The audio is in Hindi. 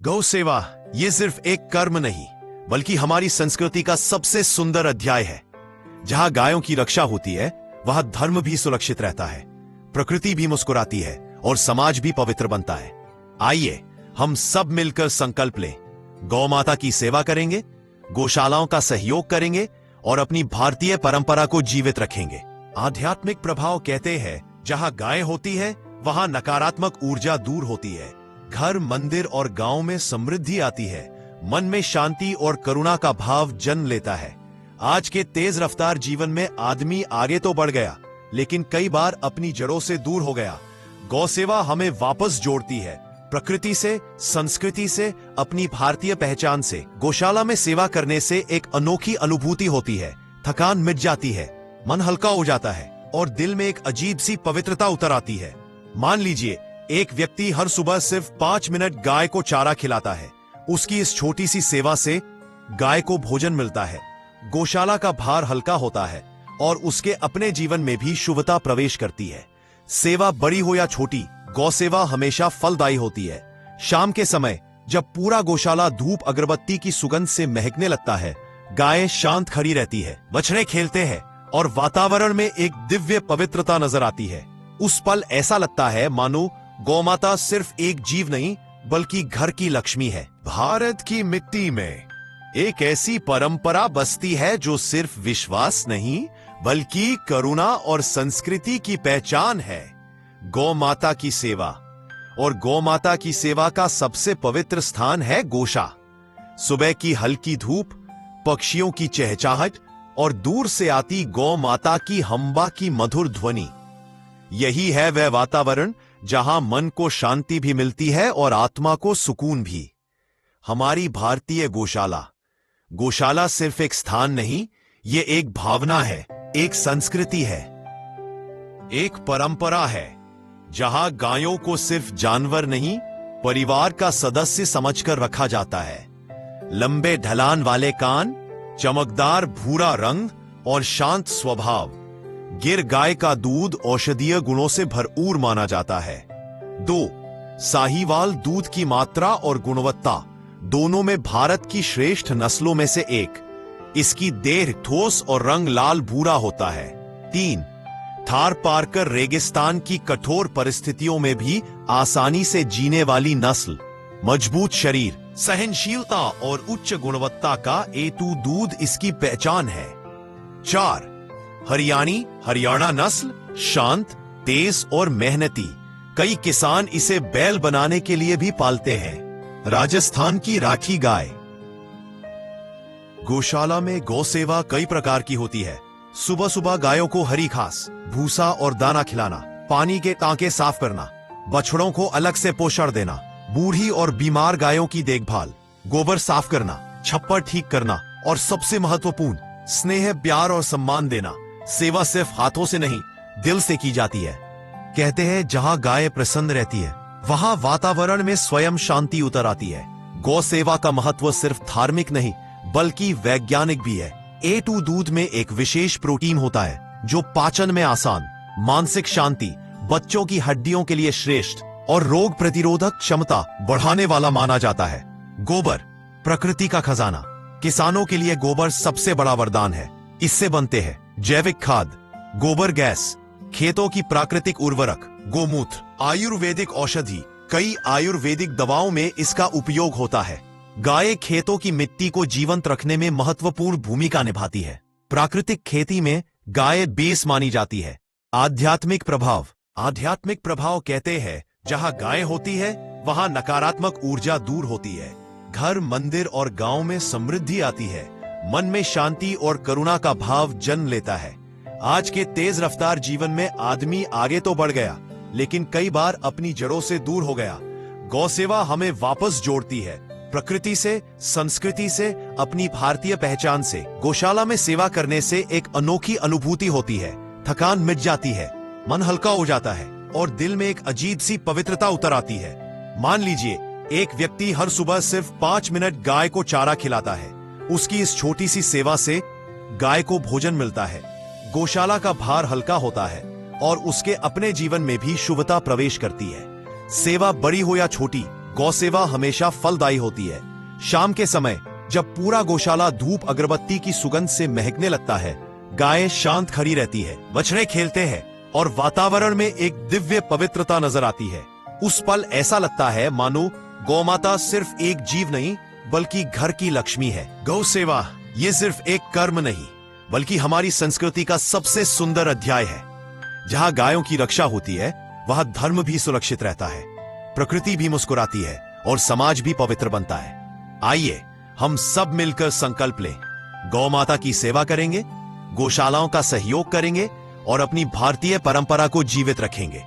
गौ सेवा ये सिर्फ एक कर्म नहीं बल्कि हमारी संस्कृति का सबसे सुंदर अध्याय है। जहां गायों की रक्षा होती है वहां धर्म भी सुरक्षित रहता है, प्रकृति भी मुस्कुराती है और समाज भी पवित्र बनता है। आइए हम सब मिलकर संकल्प लें, गौ माता की सेवा करेंगे, गौशालाओं का सहयोग करेंगे और अपनी भारतीय परंपरा को जीवित रखेंगे। आध्यात्मिक प्रभाव कहते हैं जहां गाय होती है वहां नकारात्मक ऊर्जा दूर होती है, घर, मंदिर और गांव में समृद्धि आती है, मन में शांति और करुणा का भाव जन्म लेता है। आज के तेज रफ्तार जीवन में आदमी आगे तो बढ़ गया लेकिन कई बार अपनी जड़ों से दूर हो गया। गौ सेवा हमें वापस जोड़ती है, प्रकृति से, संस्कृति से, अपनी भारतीय पहचान से। गौशाला में सेवा करने से एक अनोखी अनुभूति होती है, थकान मिट जाती है, मन हल्का हो जाता है और दिल में एक अजीब सी पवित्रता उतर आती है। मान लीजिए एक व्यक्ति हर सुबह सिर्फ 5 मिनट गाय को चारा खिलाता है। उसकी इस छोटी सी सेवा से गाय को भोजन मिलता है, गौशाला का भार हल्का होता है और उसके अपने जीवन में भी शुभता प्रवेश करती है। सेवा बड़ी हो या छोटी, गौ सेवा हमेशा फलदायी होती है। शाम के समय जब पूरा गौशाला धूप अगरबत्ती की सुगंध से महकने लगता है, गायें शांत खड़ी रहती है, बछड़े खेलते हैं और वातावरण में एक दिव्य पवित्रता नजर आती है। उस पल ऐसा लगता है मानो गौमाता सिर्फ एक जीव नहीं बल्कि घर की लक्ष्मी है। भारत की मिट्टी में एक ऐसी परंपरा बसती है जो सिर्फ विश्वास नहीं बल्कि करुणा और संस्कृति की पहचान है, गौ माता की सेवा। और गौ माता की सेवा का सबसे पवित्र स्थान है गौशा। सुबह की हल्की धूप, पक्षियों की चहचहाट और दूर से आती गौ माता की हंबा की मधुर ध्वनि, यही है वह वातावरण जहां मन को शांति भी मिलती है और आत्मा को सुकून भी। हमारी भारतीय गौशाला सिर्फ एक स्थान नहीं, ये एक भावना है, एक संस्कृति है, एक परंपरा है जहां गायों को सिर्फ जानवर नहीं परिवार का सदस्य समझकर रखा जाता है। लंबे ढलान वाले कान, चमकदार भूरा रंग और शांत स्वभाव, गिर गाय का दूध औषधीय गुणों से भरपूर माना जाता है। 2. साहीवाल दूध की मात्रा और गुणवत्ता दोनों में भारत की श्रेष्ठ नस्लों में से एक। इसकी देह ठोस और रंग लाल भूरा होता है। 3. थार पारकर रेगिस्तान की कठोर परिस्थितियों में भी आसानी से जीने वाली नस्ल, मजबूत शरीर, सहनशीलता और उच्च गुणवत्ता का A2 दूध इसकी पहचान है। 4. हरियाणा नस्ल, शांत, तेज और मेहनती। कई किसान इसे बैल बनाने के लिए भी पालते हैं। राजस्थान की राठी गाय। गौशाला में गौ सेवा कई प्रकार की होती है। सुबह सुबह गायों को हरी घास, भूसा और दाना खिलाना, पानी के टांके साफ करना, बछड़ों को अलग से पोषण देना, बूढ़ी और बीमार गायों की देखभाल, गोबर साफ करना, छप्पर ठीक करना और सबसे महत्वपूर्ण स्नेह, प्यार और सम्मान देना। सेवा सिर्फ हाथों से नहीं दिल से की जाती है। कहते हैं जहां गाय प्रसन्न रहती है वहां वातावरण में स्वयं शांति उतर आती है। गौ सेवा का महत्व सिर्फ धार्मिक नहीं बल्कि वैज्ञानिक भी है। A2 दूध में एक विशेष प्रोटीन होता है जो पाचन में आसान, मानसिक शांति, बच्चों की हड्डियों के लिए श्रेष्ठ और रोग प्रतिरोधक क्षमता बढ़ाने वाला माना जाता है। गोबर, प्रकृति का खजाना। किसानों के लिए गोबर सबसे बड़ा वरदान है। इससे बनते हैं जैविक खाद, गोबर गैस, खेतों की प्राकृतिक उर्वरक, गोमूत्र, आयुर्वेदिक औषधि। कई आयुर्वेदिक दवाओं में इसका उपयोग होता है। गाय खेतों की मिट्टी को जीवंत रखने में महत्वपूर्ण भूमिका निभाती है। प्राकृतिक खेती में गाय बेस मानी जाती है। आध्यात्मिक प्रभाव कहते हैं जहां गाय होती है वहां नकारात्मक ऊर्जा दूर होती है, घर, मंदिर और गांव में समृद्धि आती है, मन में शांति और करुणा का भाव जन्म लेता है। आज के तेज रफ्तार जीवन में आदमी आगे तो बढ़ गया लेकिन कई बार अपनी जड़ों से दूर हो गया। गौ सेवा हमें वापस जोड़ती है, प्रकृति से, संस्कृति से, अपनी भारतीय पहचान से। गौशाला में सेवा करने से एक अनोखी अनुभूति होती है, थकान मिट जाती है, मन हल्का हो जाता है और दिल में एक अजीब सी पवित्रता उतर आती है। मान लीजिए एक व्यक्ति हर सुबह सिर्फ 5 मिनट गाय को चारा खिलाता है। उसकी इस छोटी सी सेवा से गाय को भोजन मिलता है, गौशाला का भार हल्का होता है और उसके अपने जीवन में भी शुभता प्रवेश करती है। सेवा बड़ी हो या छोटी, गौ सेवा हमेशा फलदायी होती है। शाम के समय जब पूरा गौशाला धूप अगरबत्ती की सुगंध से महकने लगता है, गायें शांत खड़ी रहती है, बछड़े खेलते हैं और वातावरण में एक दिव्य पवित्रता नजर आती है। उस पल ऐसा लगता है मानो गौ माता सिर्फ एक जीव नहीं बल्कि घर की लक्ष्मी है। गौ सेवा ये सिर्फ एक कर्म नहीं बल्कि हमारी संस्कृति का सबसे सुंदर अध्याय है। जहां गायों की रक्षा होती है वहां धर्म भी सुरक्षित रहता है, प्रकृति भी मुस्कुराती है और समाज भी पवित्र बनता है। आइए हम सब मिलकर संकल्प लें, गौ माता की सेवा करेंगे, गौशालाओं का सहयोग करेंगे और अपनी भारतीय परंपरा को जीवित रखेंगे।